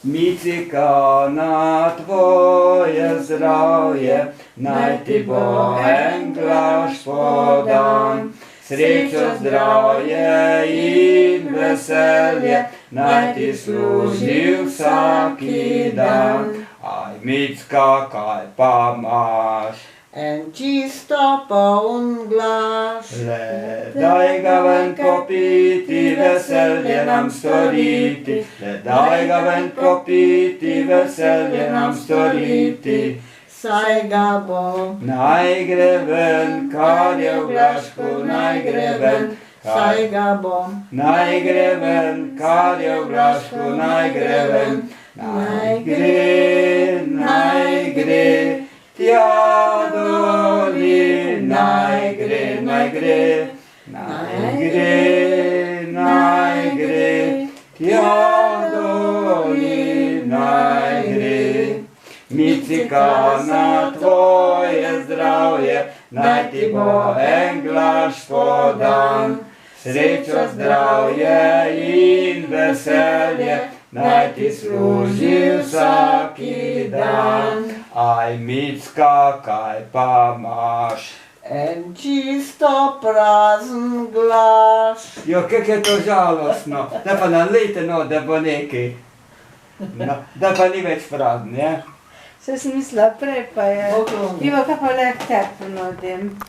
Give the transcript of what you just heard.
Micika na tvoje zdravje, naj ti bo en glas podan. Srečo, zdravje in veselje, naj ti služi vsaki dan. Aj, Micka, kaj pa imaš? En čisto poln glas. Le daj ga ven popiti, veselje nam storiti. Le daj ga ven popiti, veselje nam storiti. Saj ga bo. Naj gre ven, kar je v glašku, naj gre ven. Saj ga bo. Naj gre ven, kar je v glašku, naj gre ven. Naj gre, tja doli, naj gre, naj gre. Naj gre, tja doli, naj gre. Micika, na tvoje zdravje, naj ti bo en glas podan. Srečo, zdravje in veselje, naj ti služi vsaki dan. Aj, Micka, kaj pa imaš? En čisto prazen glas. Jo, kak je to žalostno. Da pa nalijte, no, da bo nekaj. No, da pa ni več prazen, je? Saj sem mislila prej, pa je. Okroglo. Ivo, kaj pa lahko te ponudim?